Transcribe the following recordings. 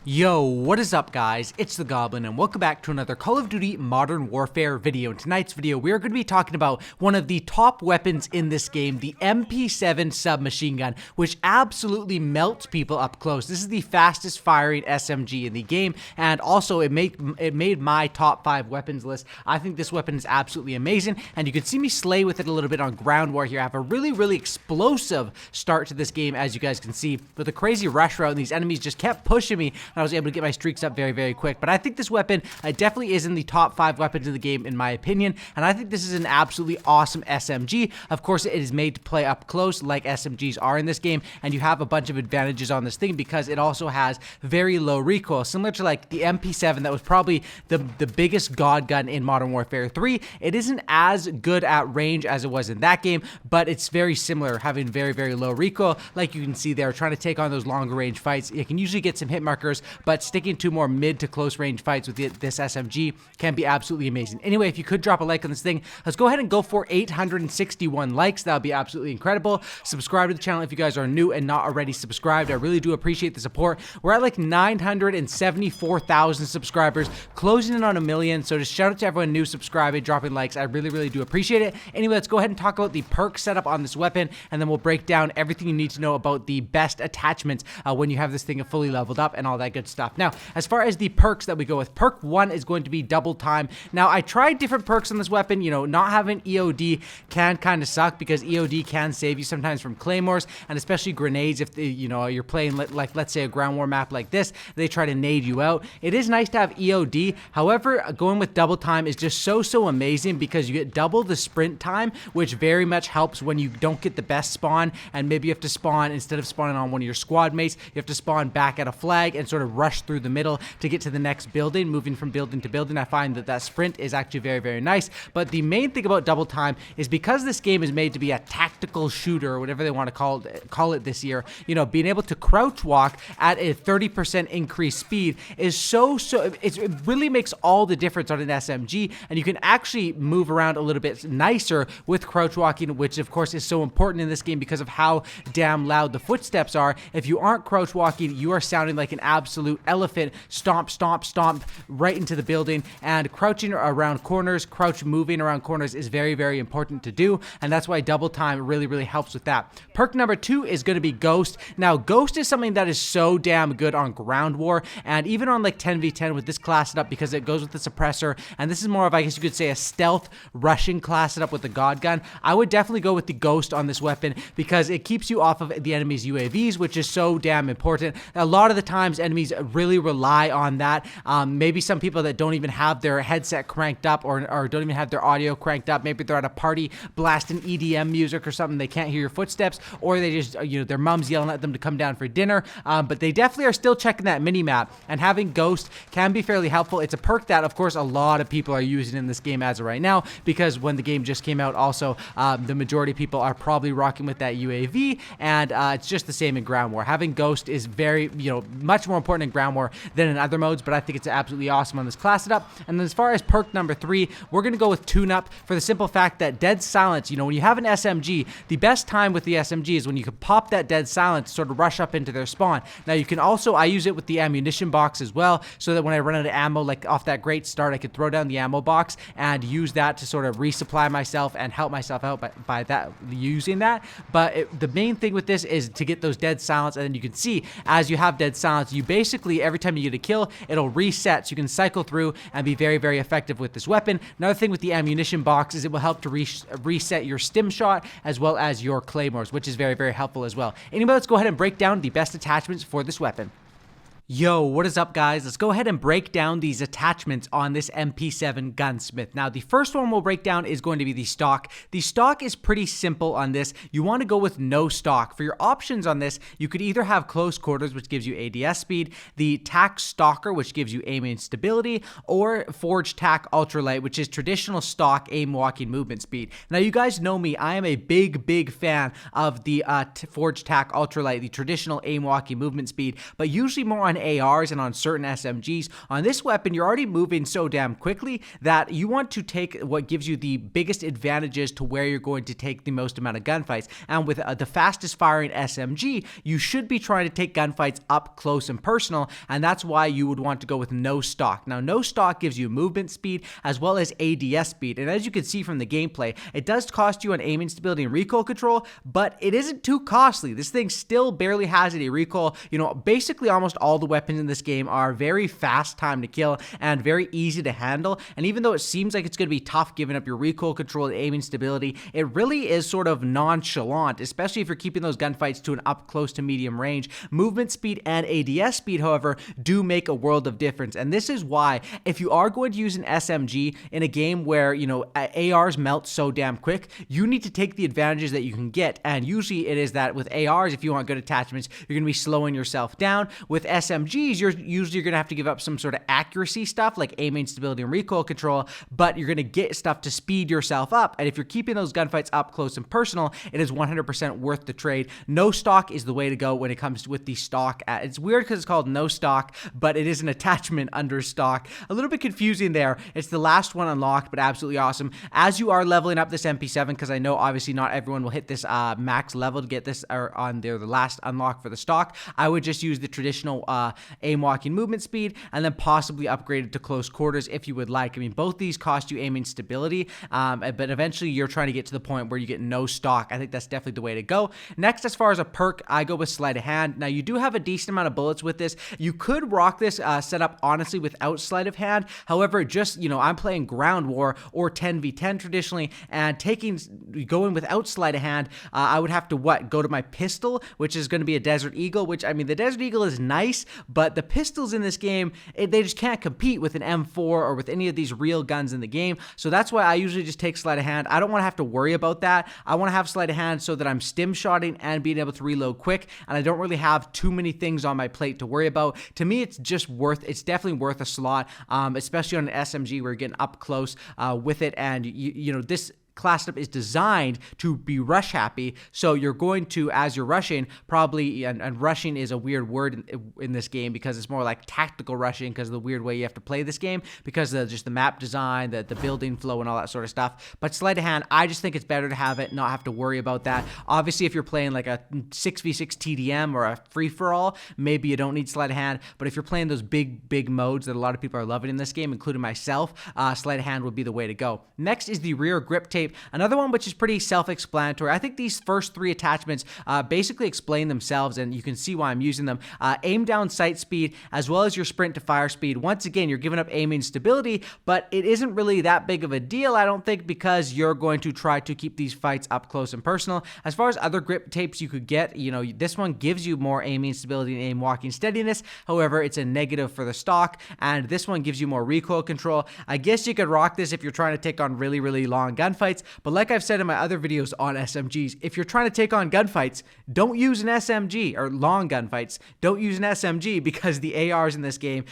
Yo, what is up guys? It's the Goblin and welcome back to another Call of Duty Modern Warfare video. In tonight's video, we are going to be talking about one of the top weapons in this game, the MP7 submachine gun, which absolutely melts people up close. This is the fastest firing SMG in the game, and also it made my top 5 weapons list. I think this weapon is absolutely amazing, and you can see me slay with it a little bit on ground war here. I have a really explosive start to this game, as you guys can see, with a crazy rush route, and these enemies just kept pushing me. I was able to get my streaks up very quick. But I think this weapon definitely is in the top 5 weapons in the game, in my opinion. And I think this is an absolutely awesome SMG. Of course, it is made to play up close like SMGs are in this game. And you have a bunch of advantages on this thing because it also has very low recoil. Similar to like the MP7 that was probably the biggest god gun in Modern Warfare 3. It isn't as good at range as it was in that game, but it's very similar, having very low recoil. Like you can see there, trying to take on those longer range fights. You can usually get some hit markers, but sticking to more mid to close range fights with this SMG can be absolutely amazing. Anyway, if you could drop a like on this thing, let's go ahead and go for 861 likes. That would be absolutely incredible. Subscribe to the channel if you guys are new and not already subscribed. I really do appreciate the support. We're at like 974,000 subscribers, closing in on 1 million. So just shout out to everyone new subscribing, dropping likes. I really do appreciate it. Anyway, let's go ahead and talk about the perk setup on this weapon, and then we'll break down everything you need to know about the best attachments when you have this thing fully leveled up and all that good stuff. Now, as far as the perks that we go with, perk 1 is going to be double time. Now, I tried different perks on this weapon. You know, not having EOD can kind of suck because EOD can save you sometimes from claymores and especially grenades. If you're playing like, let's say, a ground war map like this, they try to nade you out. It is nice to have EOD. However, going with double time is just so amazing because you get double the sprint time, which very much helps when you don't get the best spawn and maybe you have to spawn, instead of spawning on one of your squad mates, you have to spawn back at a flag and sort of rush through the middle to get to the next building, moving from building to building. I find that sprint is actually very nice. But the main thing about double time is because this game is made to be a tactical shooter, or whatever they want to call it this year, you know, being able to crouch walk at a 30% increased speed is it really makes all the difference on an SMG, and you can actually move around a little bit nicer with crouch walking, which of course is so important in this game because of how damn loud the footsteps are. If you aren't crouch walking, you are sounding like an absolute elephant. Stomp right into the building, and crouching around corners, moving around corners is very important to do, and that's why double time really helps with that. Perk number 2 is going to be Ghost. Now, Ghost is something that is so damn good on ground war, and even on like 10v10 with this class setup, because it goes with the suppressor, and this is more of, I guess you could say, a stealth rushing class setup with the god gun. I would definitely go with the Ghost on this weapon because it keeps you off of the enemy's UAVs, which is so damn important. A lot of the times enemies really rely on that. Maybe some people that don't even have their headset cranked up or don't even have their audio cranked up. Maybe they're at a party blasting EDM music or something. They can't hear your footsteps, or they just, their mom's yelling at them to come down for dinner. But they definitely are still checking that mini map, and having Ghost can be fairly helpful. It's a perk that, of course, a lot of people are using in this game as of right now, because when the game just came out, also, the majority of people are probably rocking with that UAV, and it's just the same in ground war. Having Ghost is very, much more important in ground war than in other modes, but I think it's absolutely awesome on this class setup. And then as far as perk number 3, we're going to go with Tune Up for the simple fact that dead silence, when you have an SMG, the best time with the SMG is when you can pop that dead silence, sort of rush up into their spawn. Now you can also, I use it with the ammunition box as well, so that when I run out of ammo, like off that great start, I could throw down the ammo box and use that to sort of resupply myself and help myself out by that, using that. But the main thing with this is to get those dead silence, and then you can see as you have dead silence, you basically, every time you get a kill, it'll reset, so you can cycle through and be very effective with this weapon. Another thing with the ammunition box is it will help to reset your stim shot as well as your claymores, which is very helpful as well. Anyway, let's go ahead and break down the best attachments for this weapon. Yo, what is up guys? Let's go ahead and break down these attachments on this MP7 Gunsmith. Now, the first one we'll break down is going to be the stock. The stock is pretty simple on this. You want to go with no stock. For your options on this, you could either have close quarters, which gives you ADS speed, the TAC Stalker, which gives you aiming stability, or Forged TAC Ultralight, which is traditional stock aim walking movement speed. Now, you guys know me. I am a big fan of the Forged TAC Ultralight, the traditional aim walking movement speed, but usually more on ARs and on certain SMGs. On this weapon, you're already moving so damn quickly that you want to take what gives you the biggest advantages to where you're going to take the most amount of gunfights. And with the fastest firing SMG, you should be trying to take gunfights up close and personal, and that's why you would want to go with no stock. Now, no stock gives you movement speed as well as ADS speed, and as you can see from the gameplay, it does cost you on aiming stability and recoil control, but it isn't too costly. This thing still barely has any recoil. You know, basically almost all the weapons in this game are very fast time to kill and very easy to handle, and even though it seems like it's going to be tough giving up your recoil control and aiming stability, it really is sort of nonchalant, especially if you're keeping those gunfights to an up close to medium range. Movement speed and ADS speed, however, do make a world of difference, and this is why if you are going to use an SMG in a game where, you know, ARs melt so damn quick, you need to take the advantages that you can get, and usually it is that with ARs, if you want good attachments, you're going to be slowing yourself down. With SMGs, you're usually going to have to give up some sort of accuracy stuff like aiming stability and recoil control, but you're going to get stuff to speed yourself up, and if you're keeping those gunfights up close and personal, it is 100% worth the trade. No stock is the way to go when it comes with the stock. It's weird because it's called no stock, but it is an attachment under stock. A little bit confusing there. It's the last one unlocked, but absolutely awesome. As you are leveling up this MP7, because I know obviously not everyone will hit this max level to get this or on the last unlock for the stock, I would just use the traditional aim walking movement speed and then possibly upgrade it to close quarters if you would like. I mean, both these cost you aiming stability, but eventually you're trying to get to the point where you get no stock. I think that's definitely the way to go. Next, as far as a perk, I go with sleight of hand. Now, you do have a decent amount of bullets with this. You could rock this setup honestly without sleight of hand. However, just, you know, I'm playing ground war or 10v10 traditionally, and going without sleight of hand, I would have to go to my pistol, which is going to be a Desert Eagle, which, I mean, the Desert Eagle is nice, but the pistols in this game, they just can't compete with an M4 or with any of these real guns in the game. So that's why I usually just take sleight of hand. I don't want to have to worry about that. I want to have sleight of hand so that I'm stim shotting and being able to reload quick, and I don't really have too many things on my plate to worry about. To me, it's definitely worth a slot, especially on an SMG where you're getting up close with it, and you know, this class setup is designed to be rush happy, so you're going to, as you're rushing, probably, and rushing is a weird word in this game because it's more like tactical rushing because of the weird way you have to play this game because of just the map design, the building flow, and all that sort of stuff. But sleight of hand, I just think it's better to have it, not have to worry about that. Obviously, if you're playing like a 6v6 TDM or a free-for-all, maybe you don't need sleight of hand, but if you're playing those big modes that a lot of people are loving in this game, including myself, sleight of hand would be the way to go. Next is the rear grip tape. Another one which is pretty self-explanatory. I think these first three attachments basically explain themselves, and you can see why I'm using them. Aim down sight speed, as well as your sprint to fire speed. Once again, you're giving up aiming stability, but it isn't really that big of a deal, I don't think, because you're going to try to keep these fights up close and personal. As far as other grip tapes you could get, you know, this one gives you more aiming stability and aim walking steadiness. However, it's a negative for the stock, and this one gives you more recoil control. I guess you could rock this if you're trying to take on really long gunfights, but like I've said in my other videos on SMGs, if you're trying to take on gunfights, don't use an SMG, or long gunfights, don't use an SMG, because the ARs in this game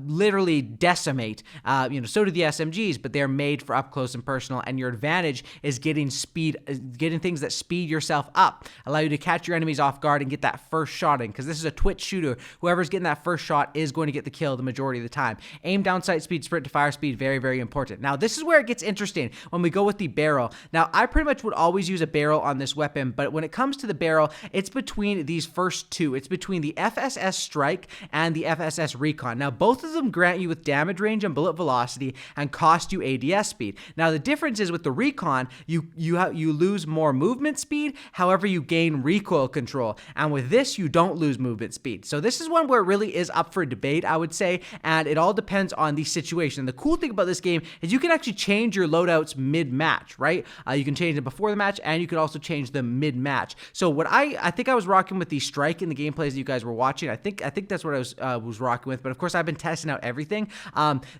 literally decimate. You know, so do the SMGs, but they're made for up close and personal, and your advantage is getting things that speed yourself up, allow you to catch your enemies off guard and get that first shot in, because this is a twitch shooter. Whoever's getting that first shot is going to get the kill the majority of the time. Aim down sight speed, sprint to fire speed, very important. Now, this is where it gets interesting when we go with the barrel. Now, I pretty much would always use a barrel on this weapon, but when it comes to the barrel, it's between these first two. It's between the FSS Strike and the FSS Recon. Now, both of them grant you with damage range and bullet velocity and cost you ADS speed. Now, the difference is with the Recon, you lose more movement speed, however, you gain recoil control. And with this, you don't lose movement speed. So this is one where it really is up for debate, I would say, and it all depends on the situation. And the cool thing about this game is you can actually change your loadouts mid-match, right? You can change them before the match, and you can also change them mid-match. So what I think I was rocking with the Strike in the gameplays that you guys were watching. I think that's what I was rocking with, but of course I've been testing out everything.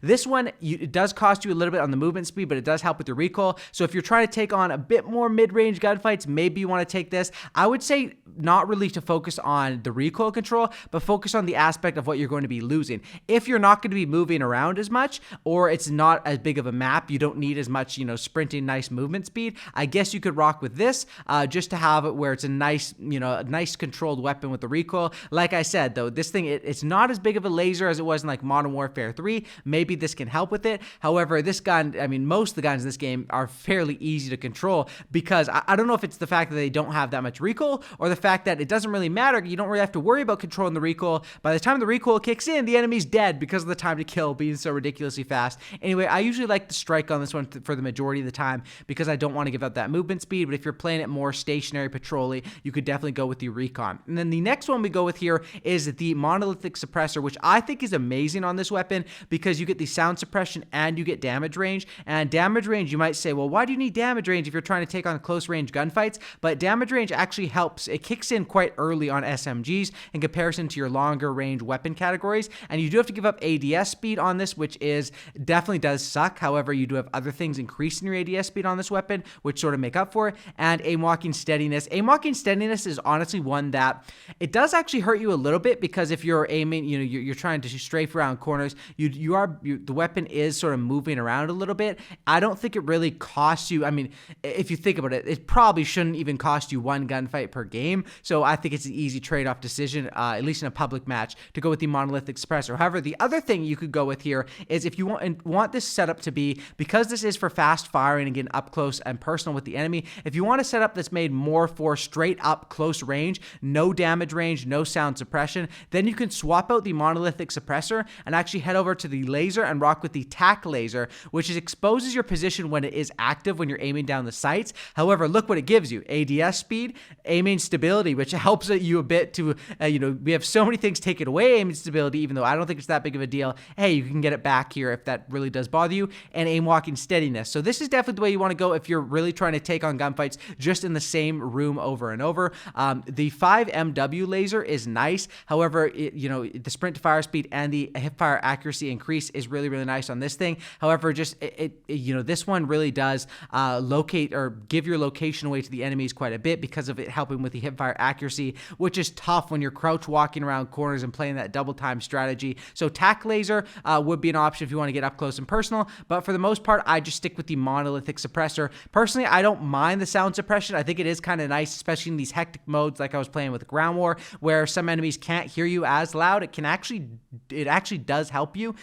This one, it does cost you a little bit on the movement speed, but it does help with your recoil. So if you're trying to take on a bit more mid-range gunfights, maybe you want to take this. I would say not really to focus on the recoil control, but focus on the aspect of what you're going to be losing. If you're not going to be moving around as much, or it's not as big of a map, you don't need as much, you know, sprinting, nice movement speed. I guess you could rock with this just to have it where it's a nice, a nice controlled weapon with the recoil. Like I said, though, this thing, it's not as big of a laser as it was in like Modern Warfare 3. Maybe this can help with it. However, this gun, I mean, most of the guns in this game are fairly easy to control because I don't know if it's the fact that they don't have that much recoil or the fact that it doesn't really matter. You don't really have to worry about controlling the recoil. By the time the recoil kicks in, the enemy's dead because of the time to kill being so ridiculously fast. Anyway, I usually like to strike on this one for the majority of the time because I don't want to give up that movement speed, but if you're playing it more stationary patrol-y, you could definitely go with the recon. And then the next one we go with here is the monolithic suppressor, which I think is amazing on this weapon because you get the sound suppression and you get damage range. And damage range, you might say, well, why do you need damage range if you're trying to take on close range gunfights? But damage range actually helps. It kicks in quite early on SMGs in comparison to your longer range weapon categories, and you do have to give up ADS speed on this, which is definitely does suck. However, you do have other things increasing your ADS speed on this weapon, which sort of make up for it. And aim walking steadiness. Aim walking steadiness is honestly one that it does actually hurt you a little bit because if you're aiming, you're trying to strafe around corners, the weapon is sort of moving around a little bit. I don't think it really costs you. I mean, if you think about it, it probably shouldn't even cost you one gunfight per game. So I think it's an easy trade-off decision, at least in a public match, to go with the monolithic suppressor. However, the other thing you could go with here is if you want this setup to be, because this is for fast firing and getting up close and personal with the enemy, if you want a setup that's made more for straight up close range, no damage range, no sound suppression, then you can swap out the monolithic suppressor and actually head over to the laser and rock with the tac laser, which exposes your position when it is active when you're aiming down the sights. However, look what it gives you: ADS speed, aiming stability, which helps you a bit to, we have so many things taken away aiming stability, even though I don't think it's that big of a deal. Hey, you can get it back here if that really does bother you, and aim walking steadiness. So this is definitely the way you want to go if you're really trying to take on gunfights just in the same room over and over. The 5MW laser is nice. However, the sprint to fire speed and the hip fire accuracy increase is really, really nice on this thing. However, just this one really does locate or give your location away to the enemies quite a bit because of it helping with the hip fire accuracy, which is tough when you're crouch walking around corners and playing that double time strategy. So tac laser would be an option if you want to get up close and personal, but for the most part, I just stick with the monolithic suppressor. Personally, I don't mind the sound suppression. I think it is kind of nice, especially in these hectic modes like I was playing with Ground War, where some enemies can't hear you as loud. It actually does help you,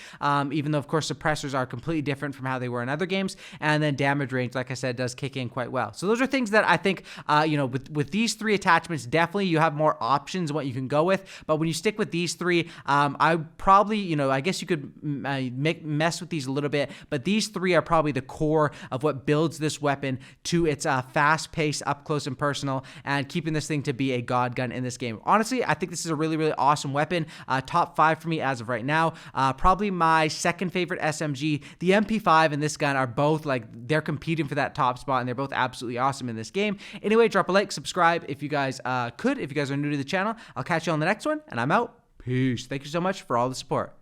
even though, of course, suppressors are completely different from how they were in other games. And then damage range, like I said, does kick in quite well. So those are things that I think, with these three attachments, definitely you have more options what you can go with. But when you stick with these three, I probably, I guess you could mess with these a little bit, but these three are probably the core of what builds this weapon to its fast-paced, up-close and personal, and keeping this thing to be a god gun in this game. Honestly, I think this is a really, really awesome weapon. Top 5 for me as of right now. Probably my second favorite SMG. The MP5 and this gun are both they're competing for that top spot, and they're both absolutely awesome in this game. Anyway, drop a like, subscribe if you guys if you guys are new to the channel. I'll catch you on the next one, and I'm out. Peace. Thank you so much for all the support.